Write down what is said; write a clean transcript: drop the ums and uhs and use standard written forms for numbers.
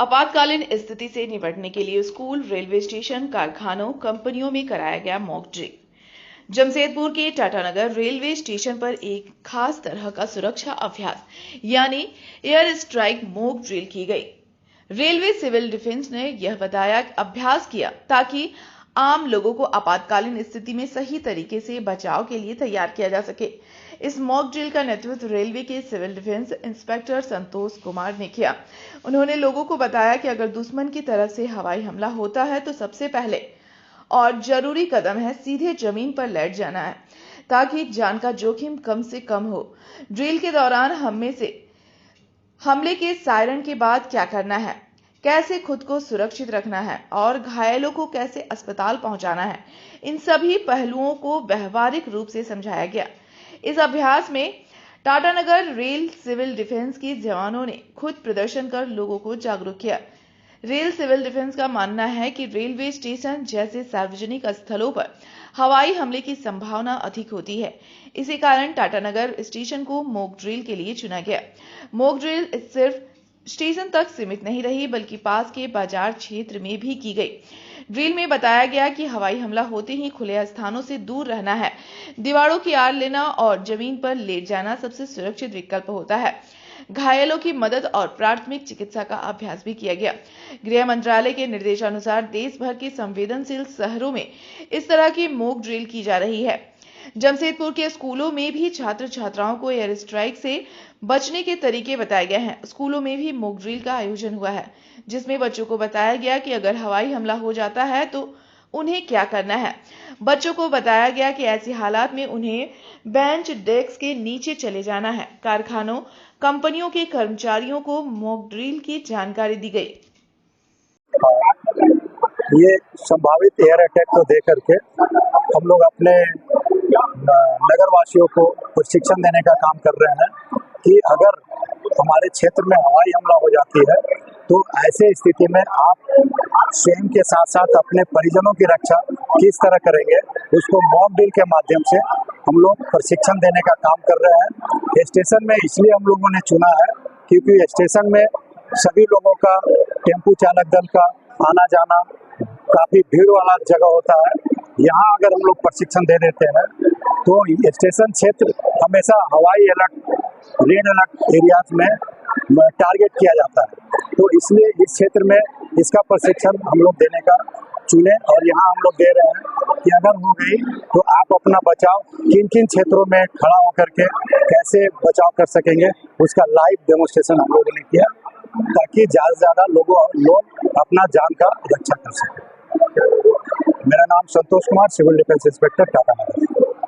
आपातकालीन स्थिति से निपटने के लिए स्कूल, रेलवे स्टेशन, कारखानों, कंपनियों में कराया गया मॉक ड्रिल। जमशेदपुर के टाटानगर रेलवे स्टेशन पर एक खास तरह का सुरक्षा अभ्यास यानी एयर स्ट्राइक मॉक ड्रिल की गई। रेलवे सिविल डिफेंस ने यह बताया अभ्यास किया ताकि आम लोगों को आपातकालीन स्थिति में सही तरीके से बचाव के लिए तैयार किया जा सके। इस मॉक ड्रिल का नेतृत्व रेलवे के civil defence inspector Santosh Kumar ने किया। उन्होंने लोगों को बताया कि अगर दुश्मन की तरफ से हवाई हमला होता है तो सबसे पहले और जरूरी कदम है सीधे जमीन पर लेट जाना है ताकि जान का जोखिम कम से कम हो। ड्रिल के दौरान हमले के सायरन के बाद क्या करना है, कैसे खुद को सुरक्षित रखना है और घायलों को कैसे अस्पताल पहुंचाना है, इन सभी पहलुओं को व्यवहारिक रूप से समझाया गया। इस अभ्यास में टाटानगर रेल सिविल डिफेंस के जवानों ने खुद प्रदर्शन कर लोगों को जागरूक किया। रेल सिविल डिफेंस का मानना है कि रेलवे स्टेशन जैसे सार्वजनिक स्थलों पर हवाई हमले की संभावना अधिक होती है। इसी कारण टाटानगर स्टेशन को मॉक ड्रिल के लिए चुना गया। मॉक ड्रिल सिर्फ स्टेशन तक सीमित नहीं रही बल्कि पास के बाजार क्षेत्र में भी की गई। ड्रिल में बताया गया कि हवाई हमला होते ही खुले स्थानों से दूर रहना है, दीवारों की आड़ लेना और जमीन पर लेट जाना सबसे सुरक्षित विकल्प होता है। घायलों की मदद और प्राथमिक चिकित्सा का अभ्यास भी किया गया। गृह मंत्रालय के निर्देशानुसार देश भर के संवेदनशील शहरों में इस तरह की मॉक ड्रिल की जा रही है। जमशेदपुर के स्कूलों में भी छात्र छात्राओं को एयर स्ट्राइक से बचने के तरीके बताए गए हैं। स्कूलों में भी मॉक ड्रिल का आयोजन हुआ है जिसमें बच्चों को बताया गया कि अगर हवाई हमला हो जाता है तो उन्हें क्या करना है। बच्चों को बताया गया कि ऐसी हालात में उन्हें बेंच डेस्क के नीचे चले जाना है। कारखानों, कंपनियों के कर्मचारियों को मॉक ड्रिल की जानकारी दी गई। ये संभावित एयर अटैक को देख करके हम लोग अपने नगर वासियों को प्रशिक्षण देने का काम कर रहे हैं कि अगर हमारे क्षेत्र में हवाई हमला हो जाती है तो ऐसे स्थिति में आप स्वयं के साथ साथ अपने परिजनों की रक्षा किस तरह करेंगे, उसको मॉक ड्रिल के माध्यम से हम लोग प्रशिक्षण देने का काम कर रहे हैं। स्टेशन में इसलिए हम लोगों ने चुना है क्योंकि स्टेशन में सभी लोगों का, टेम्पू चालक दल का आना जाना काफी भीड़ वाला जगह होता है। यहाँ अगर हम लोग प्रशिक्षण दे देते हैं तो स्टेशन क्षेत्र हमेशा हवाई अलर्ट, रेड अलर्ट एरियाज में टारगेट किया जाता है। तो इसलिए इस क्षेत्र में इसका प्रशिक्षण हम लोग देने का चुने और यहाँ हम लोग दे रहे हैं कि अगर हो गई तो आप अपना बचाव किन किन क्षेत्रों में खड़ा होकर के कैसे बचाव कर सकेंगे, उसका लाइव डेमोन्स्ट्रेशन हम लोगों ने किया ताकि ज़्यादा से ज़्यादा लोग अपना जान का रक्षा कर सकें। मेरा नाम Santosh Kumar, civil defence inspector Tatanagar.